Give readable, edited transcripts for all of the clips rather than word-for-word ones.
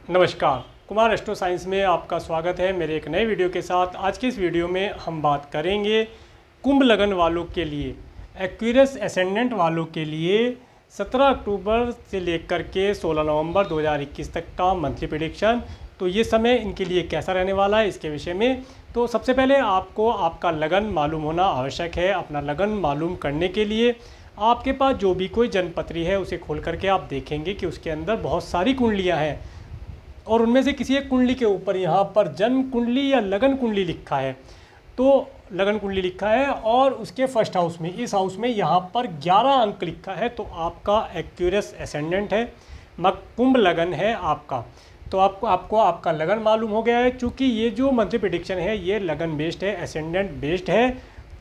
नमस्कार, Kumar astro science में आपका स्वागत है मेरे एक नए वीडियो के साथ। आज की इस वीडियो में हम बात करेंगे कुंभ लगन वालों के लिए, एक्वेरियस एसेंडेंट वालों के लिए 17 अक्टूबर से लेकर के 16 नवंबर 2021 तक का मंथली प्रेडिक्शन। तो ये समय इनके लिए कैसा रहने वाला है इसके विषय में। तो सबसे पहले आपको आपका लगन मालूम होना आवश्यक है। अपना लगन मालूम करने के लिए आपके पास जो भी कोई जन्मपत्री है उसे खोल करके आप देखेंगे कि उसके अंदर बहुत सारी कुंडलियाँ हैं और उनमें से किसी एक कुंडली के ऊपर यहाँ पर जन्म कुंडली या लगन कुंडली लिखा है। तो लगन कुंडली लिखा है और उसके फर्स्ट हाउस में, इस हाउस में यहाँ पर 11 अंक लिखा है, तो आपका एक्वेरियस एसेंडेंट है, कुंभ लगन है आपका। तो आपको आपका लगन मालूम हो गया है। चूँकि ये जो मंथली प्रेडिक्शन है ये लगन बेस्ड है, एसेंडेंट बेस्ड है,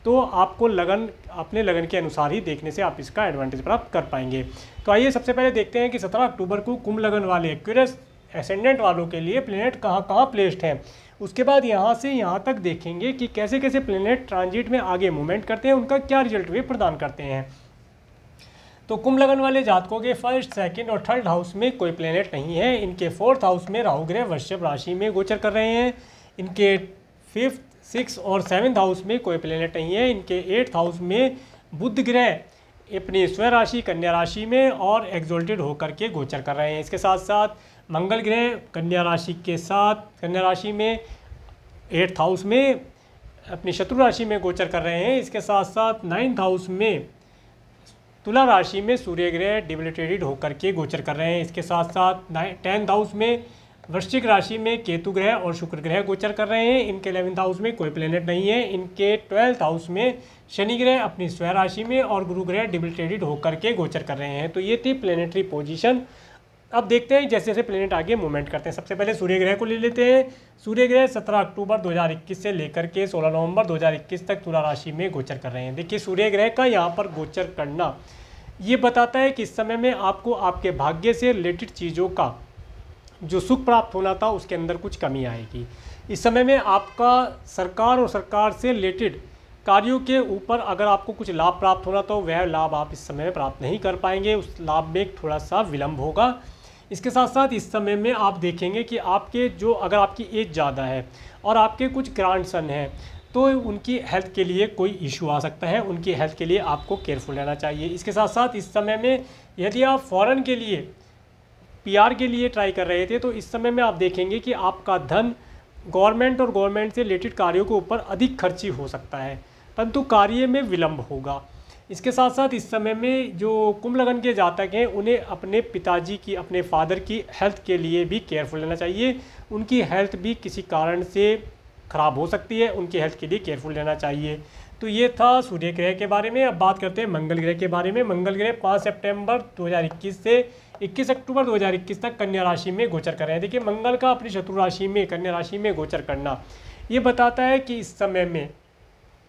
तो आपको लगन अपने लगन के अनुसार ही देखने से आप इसका एडवांटेज प्राप्त कर पाएंगे। तो आइए सबसे पहले देखते हैं कि 17 अक्टूबर को कुंभ लगन वाले एक्वेरियस एसेंडेंट वालों के लिए प्लेनेट कहाँ कहाँ प्लेस्ड हैं। उसके बाद यहाँ से यहाँ तक देखेंगे कि कैसे कैसे प्लेनेट ट्रांजिट में आगे मूवमेंट करते हैं, उनका क्या रिजल्ट वे प्रदान करते हैं। तो कुंभ लगन वाले जातकों के फर्स्ट, सेकंड और थर्ड हाउस में कोई प्लेनेट नहीं है। इनके फोर्थ हाउस में राहु ग्रह वृषभ राशि में गोचर कर रहे हैं। इनके फिफ्थ, सिक्स और सेवन्थ हाउस में कोई प्लेनेट नहीं है। इनके एट्थ हाउस में बुध ग्रह अपनी स्वयं राशि कन्या राशि में और एक्सोल्टेड होकर के गोचर कर रहे हैं। इसके साथ साथ मंगल ग्रह कन्या राशि के साथ कन्या राशि में 8th हाउस में अपनी शत्रु राशि में गोचर कर रहे हैं। इसके साथ साथ 9th हाउस में तुला राशि में सूर्य ग्रह डिबिलिटेटेड होकर के गोचर कर रहे हैं। इसके साथ साथ 10th हाउस में वृश्चिक राशि में केतु ग्रह और शुक्र ग्रह गोचर कर रहे हैं। इनके 11th हाउस में कोई प्लेनेट नहीं है। इनके 12th हाउस में शनि ग्रह अपनी स्वयं राशि में और गुरु ग्रह डिबिलिटेटेड होकर के गोचर कर रहे हैं। तो ये थी प्लेनेटरी पोजीशन। अब देखते हैं जैसे जैसे प्लेनेट आगे मूवमेंट करते हैं। सबसे पहले सूर्य ग्रह को ले लेते हैं। सूर्य ग्रह 17 अक्टूबर 2021 से लेकर के 16 नवंबर 2021 तक तुला राशि में गोचर कर रहे हैं। देखिए सूर्य ग्रह का यहाँ पर गोचर करना ये बताता है कि इस समय में आपको आपके भाग्य से रिलेटेड चीज़ों का जो सुख प्राप्त होना था उसके अंदर कुछ कमी आएगी। इस समय में आपका सरकार और सरकार से रिलेटेड कार्यों के ऊपर अगर आपको कुछ लाभ प्राप्त होना तो वह लाभ आप इस समय में प्राप्त नहीं कर पाएंगे, उस लाभ में थोड़ा सा विलंब होगा। इसके साथ साथ इस समय में आप देखेंगे कि आपके जो अगर आपकी एज ज़्यादा है और आपके कुछ ग्रैंडसन हैं तो उनकी हेल्थ के लिए कोई इशू आ सकता है, उनकी हेल्थ के लिए आपको केयरफुल रहना चाहिए। इसके साथ साथ इस समय में यदि आप फॉरेन के लिए पीआर के लिए ट्राई कर रहे थे तो इस समय में आप देखेंगे कि आपका धन गवर्नमेंट और गवर्नमेंट से रिलेटेड कार्यों के ऊपर अधिक खर्ची हो सकता है, परंतु कार्य में विलंब होगा। इसके साथ साथ इस समय में जो कुंभ लगन के जातक हैं उन्हें अपने पिताजी की, अपने फादर की हेल्थ के लिए भी केयरफुल रहना चाहिए। उनकी हेल्थ भी किसी कारण से ख़राब हो सकती है, उनकी हेल्थ के लिए केयरफुल रहना चाहिए। तो ये था सूर्य ग्रह के बारे में। अब बात करते हैं मंगल ग्रह के बारे में। मंगल ग्रह 5 सितंबर 2021 से 21 अक्टूबर 2021 तक कन्या राशि में गोचर कर रहे हैं। देखिए मंगल का अपनी शत्रु राशि में कन्या राशि में गोचर करना ये बताता है कि इस समय में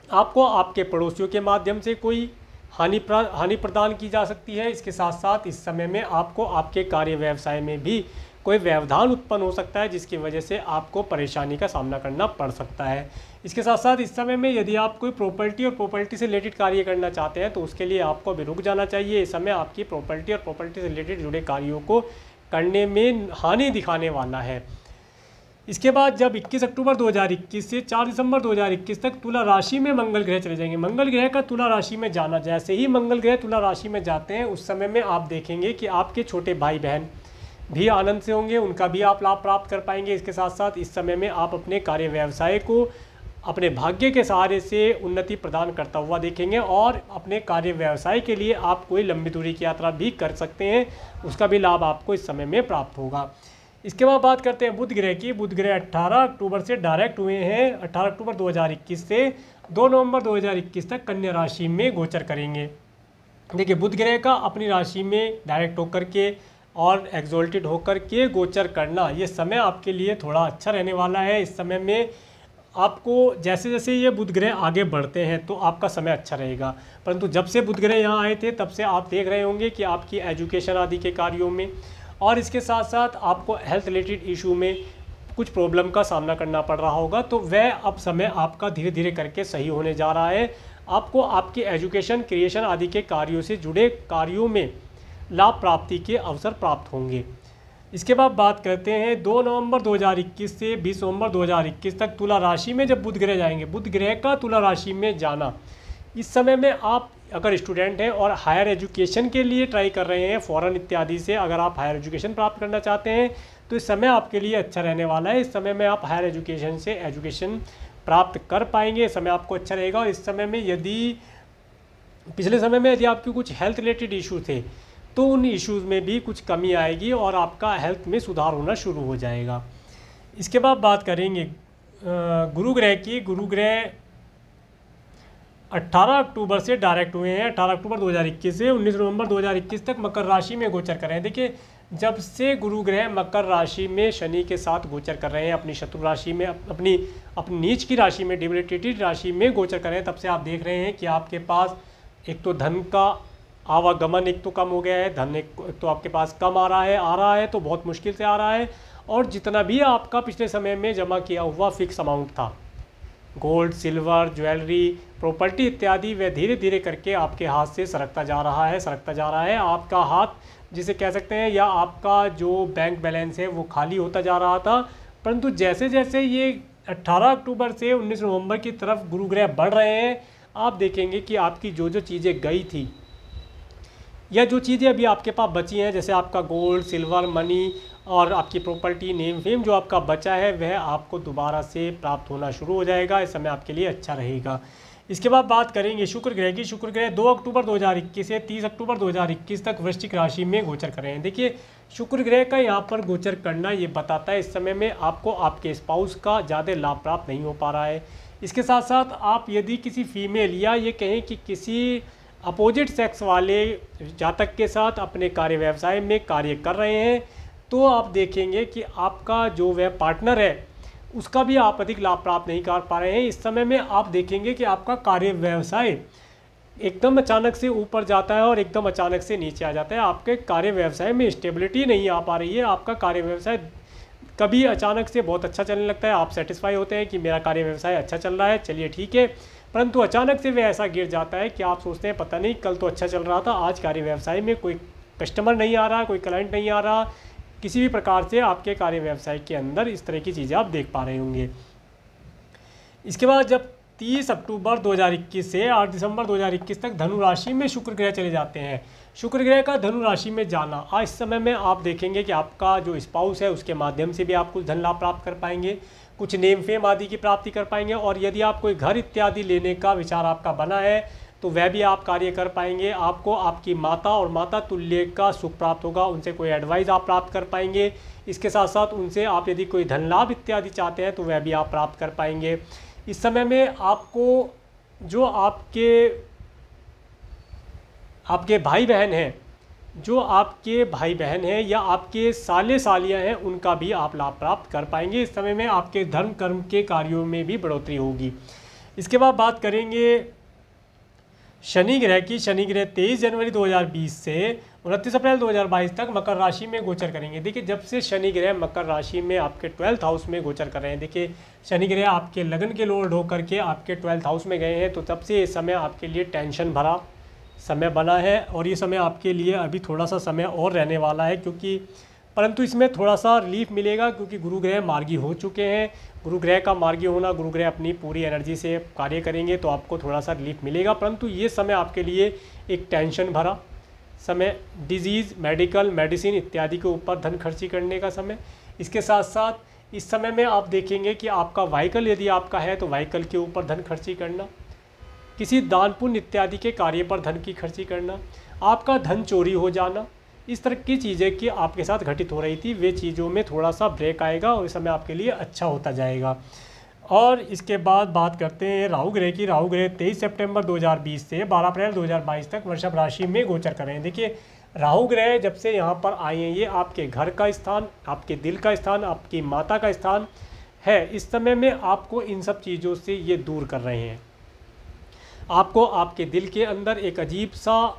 आपको आपके पड़ोसियों के माध्यम से कोई हानि प्रदान की जा सकती है। इसके साथ साथ इस समय में आपको आपके कार्य व्यवसाय में भी कोई व्यवधान उत्पन्न हो सकता है जिसकी वजह से आपको परेशानी का सामना करना पड़ सकता है। इसके साथ साथ इस समय में यदि आप कोई प्रॉपर्टी और प्रॉपर्टी से रिलेटेड कार्य करना चाहते हैं तो उसके लिए आपको अभी रुक जाना चाहिए। इस समय आपकी प्रॉपर्टी और प्रॉपर्टी से रिलेटेड जुड़े कार्यों को करने में हानि दिखाने वाला है। इसके बाद जब 21 अक्टूबर 2021 से 4 दिसंबर 2021 तक तुला राशि में मंगल ग्रह चले जाएंगे। मंगल ग्रह का तुला राशि में जाना, जैसे ही मंगल ग्रह तुला राशि में जाते हैं उस समय में आप देखेंगे कि आपके छोटे भाई बहन भी आनंद से होंगे, उनका भी आप लाभ प्राप्त कर पाएंगे। इसके साथ साथ इस समय में आप अपने कार्य व्यवसाय को अपने भाग्य के सहारे से उन्नति प्रदान करता हुआ देखेंगे और अपने कार्य व्यवसाय के लिए आप कोई लंबी दूरी की यात्रा भी कर सकते हैं, उसका भी लाभ आपको इस समय में प्राप्त होगा। इसके बाद बात करते हैं बुध ग्रह की। बुध ग्रह 18 अक्टूबर से डायरेक्ट हुए हैं। 18 अक्टूबर 2021 से 2 नवंबर 2021 तक कन्या राशि में गोचर करेंगे। देखिए बुध ग्रह का अपनी राशि में डायरेक्ट होकर के और एक्सोल्टेड होकर के गोचर करना ये समय आपके लिए थोड़ा अच्छा रहने वाला है। इस समय में आपको जैसे जैसे ये बुध ग्रह आगे बढ़ते हैं तो आपका समय अच्छा रहेगा, परंतु जब से बुध ग्रह यहाँ आए थे तब से आप देख रहे होंगे कि आपकी एजुकेशन आदि के कार्यों में और इसके साथ साथ आपको हेल्थ रिलेटेड इशू में कुछ प्रॉब्लम का सामना करना पड़ रहा होगा, तो वह अब समय आपका धीरे धीरे करके सही होने जा रहा है। आपको आपकी एजुकेशन, क्रिएशन आदि के कार्यों से जुड़े कार्यों में लाभ प्राप्ति के अवसर प्राप्त होंगे। इसके बाद बात करते हैं 2 नवंबर 2021 से 20 नवंबर 2021 तक तुला राशि में जब बुध ग्रह जाएंगे, बुध ग्रह का तुला राशि में जाना, इस समय में आप अगर स्टूडेंट हैं और हायर एजुकेशन के लिए ट्राई कर रहे हैं, फॉरेन इत्यादि से अगर आप हायर एजुकेशन प्राप्त करना चाहते हैं तो इस समय आपके लिए अच्छा रहने वाला है। इस समय में आप हायर एजुकेशन से एजुकेशन प्राप्त कर पाएंगे, इस समय आपको अच्छा रहेगा। और इस समय में यदि पिछले समय में यदि आपके कुछ हेल्थ रिलेटेड इशू थे तो उन इश्यूज़ में भी कुछ कमी आएगी और आपका हेल्थ में सुधार होना शुरू हो जाएगा। इसके बाद बात करेंगे गुरु ग्रह की। गुरु ग्रह 18 अक्टूबर से डायरेक्ट हुए हैं, 18 अक्टूबर 2021 से 19 नवंबर 2021 तक मकर राशि में गोचर कर रहे हैं। देखिए, जब से गुरु ग्रह मकर राशि में शनि के साथ गोचर कर रहे हैं, अपनी शत्रु राशि में, अपनी नीच की राशि में, डिबिलिटेटेड राशि में गोचर कर रहे हैं, तब से आप देख रहे हैं कि आपके पास एक तो धन का आवागमन एक तो कम हो गया है, धन एक तो आपके पास कम आ रहा है तो बहुत मुश्किल से आ रहा है। और जितना भी आपका पिछले समय में जमा किया हुआ फिक्स अमाउंट था, गोल्ड, सिल्वर, ज्वेलरी, प्रॉपर्टी इत्यादि, वह धीरे धीरे करके आपके हाथ से सरकता जा रहा है। आपका हाथ जिसे कह सकते हैं, या आपका जो बैंक बैलेंस है वो खाली होता जा रहा था। परंतु जैसे जैसे ये 18 अक्टूबर से 19 नवंबर की तरफ गुरु ग्रह बढ़ रहे हैं, आप देखेंगे कि आपकी जो जो चीज़ें गई थी या जो चीज़ें अभी आपके पास बची हैं, जैसे आपका गोल्ड, सिल्वर, मनी और आपकी प्रॉपर्टी, नेम फेम जो आपका बचा है, वह आपको दोबारा से प्राप्त होना शुरू हो जाएगा। इस समय आपके लिए अच्छा रहेगा। इसके बाद बात करेंगे शुक्र ग्रह की। शुक्र ग्रह 2 अक्टूबर 2021 से 30 अक्टूबर 2021 तक वृश्चिक राशि में गोचर कर रहे हैं। देखिए, शुक्र ग्रह का यहाँ पर गोचर करना ये बताता है इस समय में आपको आपके स्पाउस का ज़्यादा लाभ प्राप्त नहीं हो पा रहा है। इसके साथ साथ आप यदि किसी फीमेल या ये कहें कि किसी अपोजिट सेक्स वाले जातक के साथ अपने कार्य व्यवसाय में कार्य कर रहे हैं, तो आप देखेंगे कि आपका जो वह पार्टनर है उसका भी आप अधिक लाभ प्राप्त नहीं कर पा रहे हैं। इस समय में आप देखेंगे कि आपका कार्य व्यवसाय एकदम अचानक से ऊपर जाता है और एकदम अचानक से नीचे आ जाता है। आपके कार्य व्यवसाय में स्टेबिलिटी नहीं आ पा रही है। आपका कार्य व्यवसाय कभी अचानक से बहुत अच्छा चलने लगता है, आप सेटिस्फाई होते हैं कि मेरा कार्य व्यवसाय अच्छा चल रहा है, चलिए ठीक है, परंतु अचानक से वह ऐसा गिर जाता है कि आप सोचते हैं पता नहीं कल तो अच्छा चल रहा था, आज कार्य व्यवसाय में कोई कस्टमर नहीं आ रहा, कोई क्लाइंट नहीं आ रहा। किसी भी प्रकार से आपके कार्य व्यवसाय के अंदर इस तरह की चीज़ें आप देख पा रहे होंगे। इसके बाद जब 30 अक्टूबर 2021 से 8 दिसंबर 2021 तक धनु राशि में शुक्र ग्रह चले जाते हैं। शुक्र ग्रह का धनु राशि में जाना, आज इस समय में आप देखेंगे कि आपका जो स्पाउस है उसके माध्यम से भी आप कुछ धन लाभ प्राप्त कर पाएंगे, कुछ नेम फेम आदि की प्राप्ति कर पाएंगे। और यदि आप कोई घर इत्यादि लेने का विचार आपका बना है तो वह भी आप कार्य कर पाएंगे। आपको आपकी माता और माता तुल्य का सुख प्राप्त होगा, उनसे कोई एडवाइस आप प्राप्त कर पाएंगे। इसके साथ साथ उनसे आप यदि कोई धन लाभ इत्यादि चाहते हैं तो वह भी आप प्राप्त कर पाएंगे। इस समय में आपको जो आपके भाई बहन हैं या आपके साले सालियाँ हैं, उनका भी आप लाभ प्राप्त कर पाएंगे। इस समय में आपके धर्म कर्म के कार्यों में भी बढ़ोतरी होगी। इसके बाद बात करेंगे शनि ग्रह की। शनि ग्रह 23 जनवरी 2020 से 29 अप्रैल 2022 तक मकर राशि में गोचर करेंगे। देखिए, जब से शनि ग्रह मकर राशि में आपके 12th हाउस में गोचर कर रहे हैं, देखिए शनि ग्रह आपके लगन के लॉर्ड होकर के आपके 12th हाउस में गए हैं, तो तब से ये समय आपके लिए टेंशन भरा समय बना है। और ये समय आपके लिए अभी थोड़ा सा समय और रहने वाला है, परंतु इसमें थोड़ा सा रिलीफ मिलेगा क्योंकि गुरु ग्रह मार्गी हो चुके हैं। गुरु ग्रह का मार्गी होना, गुरु ग्रह अपनी पूरी एनर्जी से कार्य करेंगे तो आपको थोड़ा सा रिलीफ मिलेगा। परंतु ये समय आपके लिए एक टेंशन भरा समय, डिजीज़, मेडिसिन इत्यादि के ऊपर धन खर्ची करने का समय। इसके साथ साथ इस समय में आप देखेंगे कि आपका व्हीकल यदि आपका है तो व्हीकल के ऊपर धन खर्ची करना, किसी दान पुण्य इत्यादि के कार्य पर धन की खर्ची करना, आपका धन चोरी हो जाना, इस तरह की चीज़ें कि आपके साथ घटित हो रही थी, वे चीज़ों में थोड़ा सा ब्रेक आएगा और इस समय आपके लिए अच्छा होता जाएगा। और इसके बाद बात करते हैं राहु ग्रह की। राहु ग्रह 23 सितंबर 2020 से 12 अप्रैल 2022 तक वृषभ राशि में गोचर कर रहे हैं। देखिए, राहु ग्रह जब से यहाँ पर आए हैं, ये आपके घर का स्थान, आपके दिल का स्थान, आपकी माता का स्थान है। इस समय में आपको इन सब चीज़ों से ये दूर कर रहे हैं। आपको आपके दिल के अंदर एक अजीब सा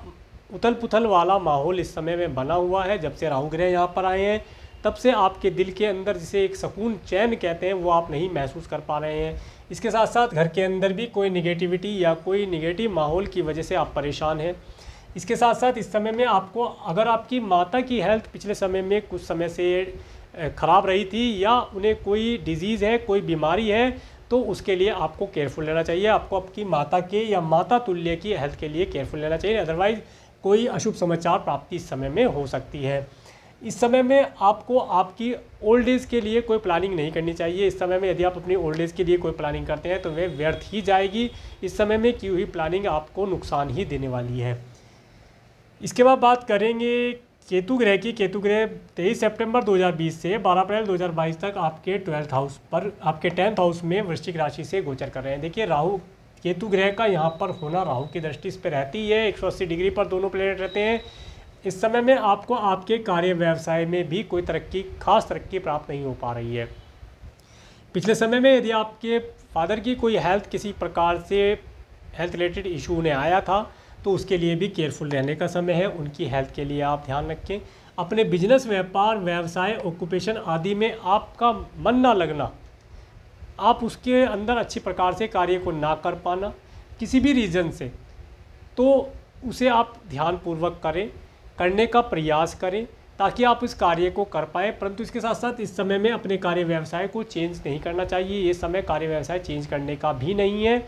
उथल पुथल वाला माहौल इस समय में बना हुआ है। जब से राहु ग्रह यहाँ पर आए हैं तब से आपके दिल के अंदर जिसे एक सुकून, चैन कहते हैं, वो आप नहीं महसूस कर पा रहे हैं। इसके साथ साथ घर के अंदर भी कोई निगेटिविटी या कोई निगेटिव माहौल की वजह से आप परेशान हैं। इसके साथ साथ इस समय में आपको, अगर आपकी माता की हेल्थ पिछले समय में कुछ समय से ख़राब रही थी या उन्हें कोई डिजीज़ है, कोई बीमारी है, तो उसके लिए आपको केयरफुल रहना चाहिए। आपको आपकी माता के या माता तुल्य की हेल्थ के लिए केयरफुल रहना चाहिए, अदरवाइज़ कोई अशुभ समाचार प्राप्ति इस समय में हो सकती है। इस समय में आपको आपकी ओल्ड एज के लिए कोई प्लानिंग नहीं करनी चाहिए। इस समय में यदि आप अपनी ओल्ड एज के लिए कोई प्लानिंग करते हैं तो वह व्यर्थ ही जाएगी। इस समय में की हुई प्लानिंग आपको नुकसान ही देने वाली है। इसके बाद बात करेंगे केतु ग्रह की। केतु ग्रह 23 सितंबर 2020 से 12 अप्रैल 2022 तक आपके 12th हाउस पर, आपके 10th हाउस में वृश्चिक राशि से गोचर कर रहे हैं। देखिए राहु, केतु ग्रह का यहाँ पर होना, राहु की दृष्टि इस पर रहती है, 180 डिग्री पर दोनों प्लेनेट रहते हैं। इस समय में आपको आपके कार्य व्यवसाय में भी कोई खास तरक्की प्राप्त नहीं हो पा रही है। पिछले समय में यदि आपके फादर की कोई हेल्थ, किसी प्रकार से हेल्थ रिलेटेड इशू उन्हें आया था, तो उसके लिए भी केयरफुल रहने का समय है। उनकी हेल्थ के लिए आप ध्यान रखें। अपने बिजनेस, व्यापार, व्यवसाय, ऑक्यूपेशन आदि में आपका मन ना लगना, आप उसके अंदर अच्छी प्रकार से कार्य को ना कर पाना किसी भी रीज़न से, तो उसे आप ध्यानपूर्वक करने का प्रयास करें ताकि आप इस कार्य को कर पाएँ। परंतु इसके साथ साथ इस समय में अपने कार्य व्यवसाय को चेंज नहीं करना चाहिए। ये समय कार्य व्यवसाय चेंज करने का भी नहीं है।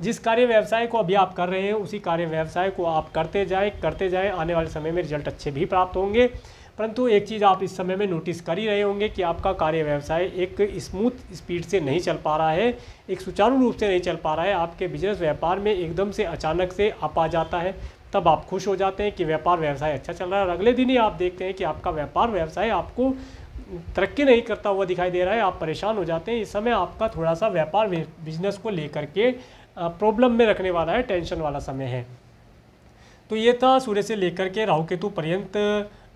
जिस कार्य व्यवसाय को अभी आप कर रहे हैं उसी कार्य व्यवसाय को आप करते जाएं। आने वाले समय में रिजल्ट अच्छे भी प्राप्त होंगे। परंतु एक चीज़ आप इस समय में नोटिस कर ही रहे होंगे कि आपका कार्य व्यवसाय एक स्मूथ स्पीड से नहीं चल पा रहा है, एक सुचारू रूप से नहीं चल पा रहा है। आपके बिजनेस व्यापार में एकदम से अचानक से अप आ जाता है, तब आप खुश हो जाते हैं कि व्यापार व्यवसाय अच्छा चल रहा है, और अगले दिन ही आप देखते हैं कि आपका व्यापार व्यवसाय आपको तरक्की नहीं करता हुआ दिखाई दे रहा है। आप परेशान हो जाते हैं। इस समय आपका थोड़ा सा व्यापार बिजनेस को लेकर के प्रॉब्लम में रखने वाला है, टेंशन वाला समय है। तो ये था सूर्य से लेकर के राहु केतु पर्यंत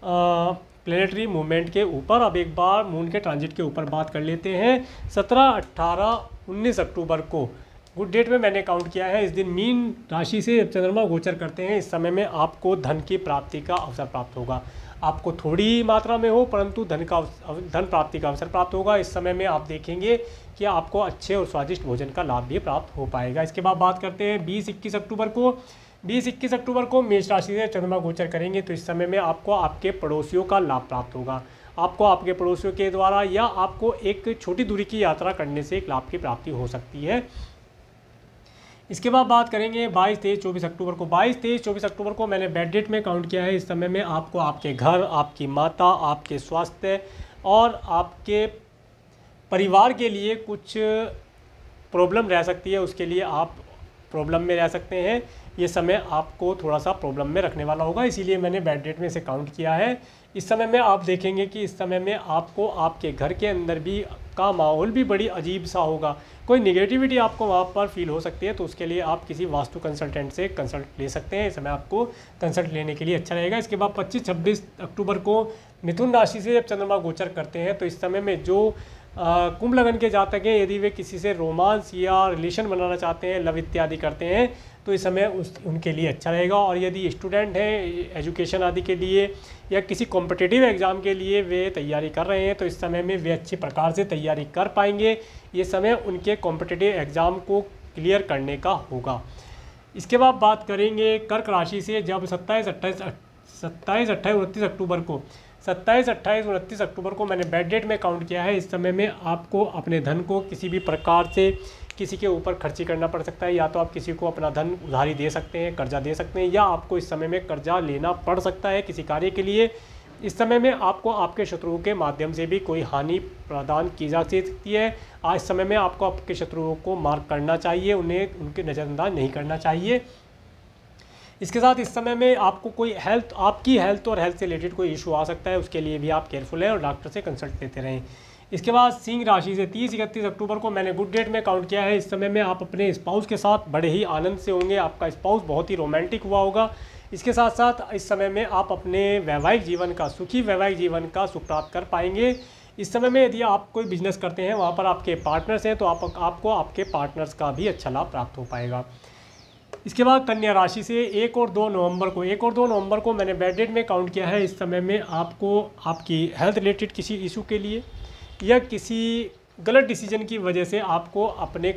प्लेनेटरी मूवमेंट के ऊपर। अब एक बार मून के ट्रांजिट के ऊपर बात कर लेते हैं। 17, 18, 19 अक्टूबर को गुड डेट में मैंने काउंट किया है। इस दिन मीन राशि से जब चंद्रमा गोचर करते हैं, इस समय में आपको धन की प्राप्ति का अवसर प्राप्त होगा। आपको थोड़ी मात्रा में हो, परंतु धन प्राप्ति का अवसर प्राप्त होगा। इस समय में आप देखेंगे कि आपको अच्छे और स्वादिष्ट भोजन का लाभ भी प्राप्त हो पाएगा। इसके बाद बात करते हैं 20-21 अक्टूबर को। 20-21 अक्टूबर को मेष राशि से चंद्रमा गोचर करेंगे, तो इस समय में आपको आपके पड़ोसियों का लाभ प्राप्त होगा। आपको आपके पड़ोसियों के द्वारा या आपको एक छोटी दूरी की यात्रा करने से एक लाभ की प्राप्ति हो सकती है। इसके बाद बात करेंगे 22, 23, 24 अक्टूबर को। 22, 23, 24 अक्टूबर को मैंने बैड डेट में काउंट किया है। इस समय में आपको आपके घर, आपकी माता, आपके स्वास्थ्य और आपके परिवार के लिए कुछ प्रॉब्लम रह सकती है, उसके लिए आप प्रॉब्लम में रह सकते हैं। ये समय आपको थोड़ा सा प्रॉब्लम में रखने वाला होगा, इसीलिए मैंने बैड डेट में इसे काउंट किया है। इस समय में आप देखेंगे कि इस समय में आपको आपके घर के अंदर भी का माहौल भी बड़ी अजीब सा होगा। कोई निगेटिविटी आपको वहाँ पर फील हो सकती है, तो उसके लिए आप किसी वास्तु कंसल्टेंट से कंसल्ट ले सकते हैं। इस समय आपको कंसल्ट लेने के लिए अच्छा रहेगा। इसके बाद 25-26 अक्टूबर को मिथुन राशि से जब चंद्रमा गोचर करते हैं, तो इस समय में जो कुंभ लगन के जातक हैं, यदि वे किसी से रोमांस या रिलेशन बनाना चाहते हैं, लव इत्यादि करते हैं, तो इस समय उनके लिए अच्छा रहेगा। और यदि स्टूडेंट हैं, एजुकेशन आदि के लिए या किसी कॉम्पिटिटिव एग्ज़ाम के लिए वे तैयारी कर रहे हैं, तो इस समय में वे अच्छी प्रकार से तैयारी कर पाएंगे। ये समय उनके कॉम्पिटिटिव एग्ज़ाम को क्लियर करने का होगा। इसके बाद बात करेंगे कर्क राशि से। जब 27, 28, 29 अक्टूबर को 27, 28, 29 अक्टूबर को मैंने बैड डेट में काउंट किया है। इस समय में आपको अपने धन को किसी भी प्रकार से किसी के ऊपर खर्ची करना पड़ सकता है। या तो आप किसी को अपना धन उधारी दे सकते हैं, कर्जा दे सकते हैं, या आपको इस समय में कर्जा लेना पड़ सकता है किसी कार्य के लिए। इस समय में आपको आपके शत्रुओं के माध्यम से भी कोई हानि प्रदान की जा सकती है। आज समय में आपको आपके शत्रुओं को मार्क करना चाहिए, उन्हें उनके नज़रअंदाज नहीं करना चाहिए। इसके साथ इस समय में आपको कोई आपकी हेल्थ और हेल्थ से रिलेटेड कोई इशू आ सकता है, उसके लिए भी आप केयरफुल हैं और डॉक्टर से कंसल्ट लेते रहें। इसके बाद सिंह राशि से 30-31 अक्टूबर को मैंने गुड डेट में काउंट किया है। इस समय में आप अपने स्पाउस के साथ बड़े ही आनंद से होंगे। आपका स्पाउस बहुत ही रोमांटिक हुआ होगा। इसके साथ साथ इस समय में आप अपने वैवाहिक जीवन का, सुखी वैवाहिक जीवन का सुख प्राप्त कर पाएंगे। इस समय में यदि आप कोई बिजनेस करते हैं, वहाँ पर आपके पार्टनर्स हैं, तो आपको आपके पार्टनर्स का भी अच्छा लाभ प्राप्त हो पाएगा। इसके बाद कन्या राशि से 1 और 2 नवंबर को मैंने बैड डेट में काउंट किया है। इस समय में आपको आपकी हेल्थ रिलेटेड किसी इशू के लिए या किसी गलत डिसीजन की वजह से आपको अपने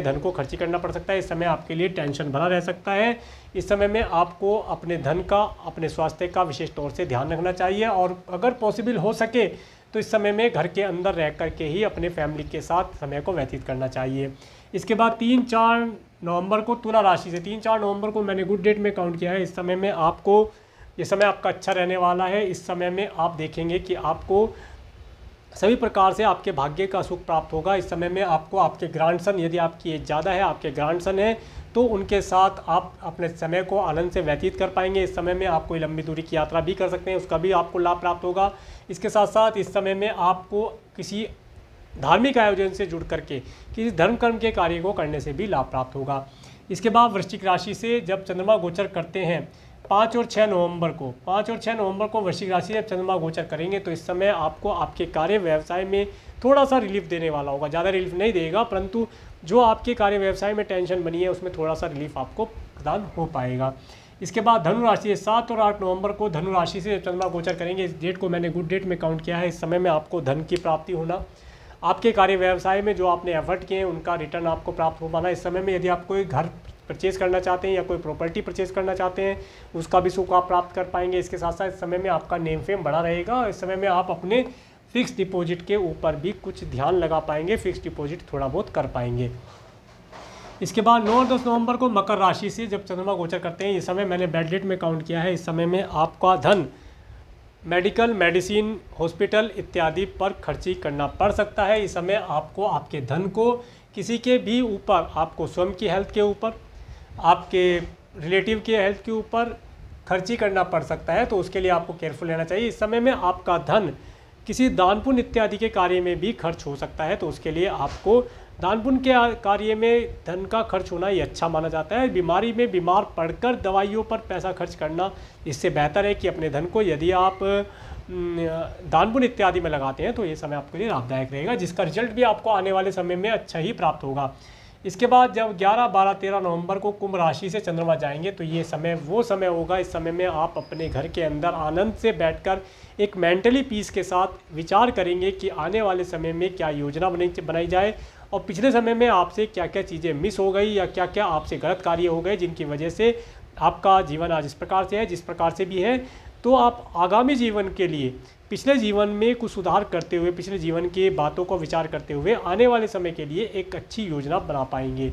धन को खर्ची करना पड़ सकता है। इस समय आपके लिए टेंशन भरा रह सकता है। इस समय में आपको अपने धन का, अपने स्वास्थ्य का विशेष तौर से ध्यान रखना चाहिए और अगर पॉसिबल हो सके तो इस समय में घर के अंदर रह कर के ही अपने फैमिली के साथ समय को व्यतीत करना चाहिए। इसके बाद 3-4 नवंबर को तुला राशि से, 3-4 नवंबर को मैंने गुड डेट में काउंट किया है। इस समय में आपको, ये समय आपका अच्छा रहने वाला है। इस समय में आप देखेंगे कि आपको सभी प्रकार से आपके भाग्य का सुख प्राप्त होगा। इस समय में आपको आपके ग्रैंडसन, यदि आपकी एज ज़्यादा है, आपके ग्रैंडसन है, तो उनके साथ आप अपने समय को आनंद से व्यतीत कर पाएंगे। इस समय में आप कोई लंबी दूरी की यात्रा भी कर सकते हैं, उसका भी आपको लाभ प्राप्त होगा। इसके साथ साथ इस समय में आपको किसी धार्मिक आयोजन से जुड़ करके किसी धर्म कर्म के कार्य को करने से भी लाभ प्राप्त होगा। इसके बाद वृश्चिक राशि से जब चंद्रमा गोचर करते हैं 5 और 6 नवंबर को वृश्चिक राशि से जब चंद्रमा गोचर करेंगे तो इस समय आपको आपके कार्य व्यवसाय में थोड़ा सा रिलीफ देने वाला होगा। ज़्यादा रिलीफ नहीं देगा, परंतु जो आपके कार्य व्यवसाय में टेंशन बनी है उसमें थोड़ा सा रिलीफ आपको प्रदान हो पाएगा। इसके बाद धनु राशि, 7 और 8 नवंबर को धनु राशि से चंद्रमा गोचर करेंगे। इस डेट को मैंने गुड डेट में काउंट किया है। इस समय में आपको धन की प्राप्ति होना, आपके कार्य व्यवसाय में जो आपने एफर्ट किए हैं उनका रिटर्न आपको प्राप्त हो पाना। इस समय में यदि आप कोई घर परचेज़ करना चाहते हैं या कोई प्रॉपर्टी परचेज़ करना चाहते हैं उसका भी सुख आप प्राप्त कर पाएंगे। इसके साथ साथ इस समय में आपका नेम फेम बढ़ा रहेगा। इस समय में आप अपने फिक्स डिपॉजिट के ऊपर भी कुछ ध्यान लगा पाएंगे, फिक्स डिपॉजिट थोड़ा बहुत कर पाएंगे। इसके बाद 9 और 10 नवंबर को मकर राशि से जब चंद्रमा गोचर करते हैं, ये समय मैंने बेड डेट में काउंट किया है। इस समय में आपका धन मेडिकल, मेडिसिन, हॉस्पिटल इत्यादि पर खर्ची करना पड़ सकता है। इस समय आपको आपके धन को किसी के भी ऊपर, आपको स्वयं की हेल्थ के ऊपर, आपके रिलेटिव के हेल्थ के ऊपर खर्ची करना पड़ सकता है, तो उसके लिए आपको केयरफुल रहना चाहिए। इस समय में आपका धन किसी दान पुण्य इत्यादि के कार्य में भी खर्च हो सकता है, तो उसके लिए आपको दान पुण्य के कार्य में धन का खर्च होना ये अच्छा माना जाता है। बीमारी में बीमार पड़कर दवाइयों पर पैसा खर्च करना इससे बेहतर है कि अपने धन को यदि आप दान पुण्य इत्यादि में लगाते हैं तो ये समय आपके लिए लाभदायक रहेगा, जिसका रिजल्ट भी आपको आने वाले समय में अच्छा ही प्राप्त होगा। इसके बाद जब 11, 12, 13 नवंबर को कुंभ राशि से चंद्रमा जाएंगे तो ये समय वो समय होगा, इस समय में आप अपने घर के अंदर आनंद से बैठकर एक मेंटली पीस के साथ विचार करेंगे कि आने वाले समय में क्या योजना बनाई जाए और पिछले समय में आपसे क्या क्या चीज़ें मिस हो गई या क्या क्या आपसे गलत कार्य हो गए जिनकी वजह से आपका जीवन आज इस प्रकार से है, जिस प्रकार से भी है। तो आप आगामी जीवन के लिए पिछले जीवन में कुछ सुधार करते हुए, पिछले जीवन की बातों को विचार करते हुए आने वाले समय के लिए एक अच्छी योजना बना पाएंगे।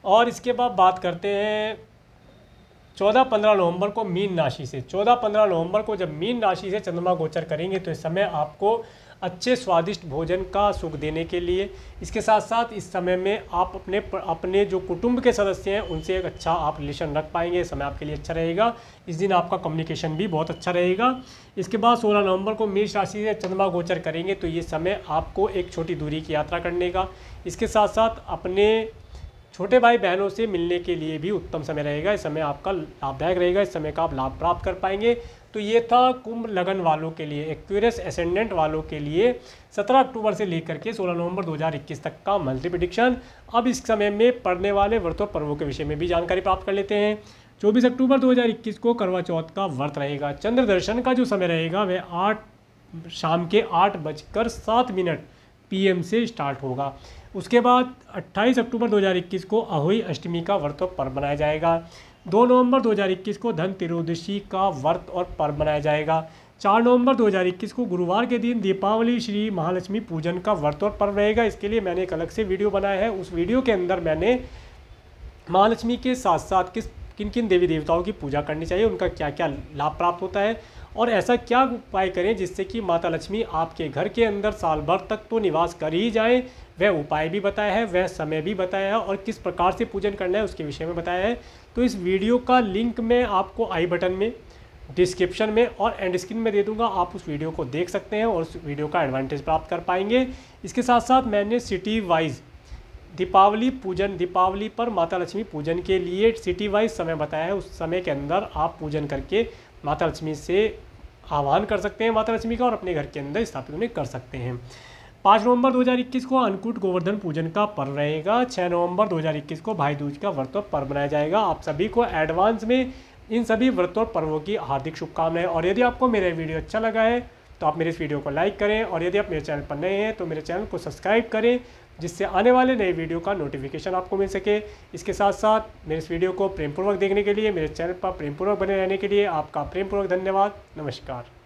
और इसके बाद बात करते हैं 14-15 नवंबर को मीन राशि से। 14-15 नवंबर को जब मीन राशि से चंद्रमा गोचर करेंगे तो इस समय आपको अच्छे स्वादिष्ट भोजन का सुख देने के लिए, इसके साथ साथ इस समय में आप अपने जो कुटुंब के सदस्य हैं उनसे एक अच्छा आप रिलेशन रख पाएंगे। समय आपके लिए अच्छा रहेगा। इस दिन आपका कम्युनिकेशन भी बहुत अच्छा रहेगा। इसके बाद 16 नवंबर को मेष राशि से चंद्रमा गोचर करेंगे तो ये समय आपको एक छोटी दूरी की यात्रा करने का, इसके साथ साथ अपने छोटे भाई बहनों से मिलने के लिए भी उत्तम समय रहेगा। इस समय आपका लाभदायक रहेगा, इस समय का आप लाभ प्राप्त कर पाएंगे। तो ये था कुंभ लगन वालों के लिए, एक्वेरियस एसेंडेंट वालों के लिए 17 अक्टूबर से लेकर के 16 नवंबर 2021 तक का मंथली प्रेडिक्शन। अब इस समय में पड़ने वाले व्रत और पर्वों के विषय में भी जानकारी प्राप्त कर लेते हैं। 24 अक्टूबर 2021 को करवा चौथ का व्रत रहेगा। चंद्र दर्शन का जो समय रहेगा वह शाम के 8:07 PM से स्टार्ट होगा। उसके बाद 28 अक्टूबर 2021 को अहोई अष्टमी का व्रत और पर्व मनाया जाएगा। 2 नवंबर 2021 को धन त्रयोदशी का व्रत और पर्व मनाया जाएगा। 4 नवंबर 2021 को गुरुवार के दिन दीपावली श्री महालक्ष्मी पूजन का व्रत और पर्व रहेगा। इसके लिए मैंने एक अलग से वीडियो बनाया है। उस वीडियो के अंदर मैंने महालक्ष्मी के साथ साथ किन किन देवी देवताओं की पूजा करनी चाहिए, उनका क्या क्या लाभ प्राप्त होता है और ऐसा क्या उपाय करें जिससे कि माता लक्ष्मी आपके घर के अंदर साल भर तक तो निवास कर ही जाए, वह उपाय भी बताया है, वह समय भी बताया है और किस प्रकार से पूजन करना है उसके विषय में बताया है। तो इस वीडियो का लिंक मैं आपको आई बटन में, डिस्क्रिप्शन में और एंड स्क्रीन में दे दूंगा। आप उस वीडियो को देख सकते हैं और उस वीडियो का एडवांटेज प्राप्त कर पाएंगे। इसके साथ साथ मैंने सिटी वाइज दीपावली पर माता लक्ष्मी पूजन के लिए सिटी वाइज समय बताया है। उस समय के अंदर आप पूजन करके माता लक्ष्मी से आह्वान कर सकते हैं माता लक्ष्मी का और अपने घर के अंदर स्थापित उन्हें कर सकते हैं। 5 नवंबर 2021 को अन्नकूट गोवर्धन पूजन का पर्व रहेगा। 6 नवंबर 2021 को भाई दूज का व्रत और पर्व मनाया जाएगा। आप सभी को एडवांस में इन सभी व्रत और पर्वों की हार्दिक शुभकामनाएं। और यदि आपको मेरा वीडियो अच्छा लगा है तो आप मेरे इस वीडियो को लाइक करें, और यदि आप मेरे चैनल पर नए हैं तो मेरे चैनल को सब्सक्राइब करें, जिससे आने वाले नए वीडियो का नोटिफिकेशन आपको मिल सके। इसके साथ साथ मेरे इस वीडियो को प्रेमपूर्वक देखने के लिए, मेरे चैनल पर प्रेमपूर्वक बने रहने के लिए आपका प्रेमपूर्वक धन्यवाद। नमस्कार।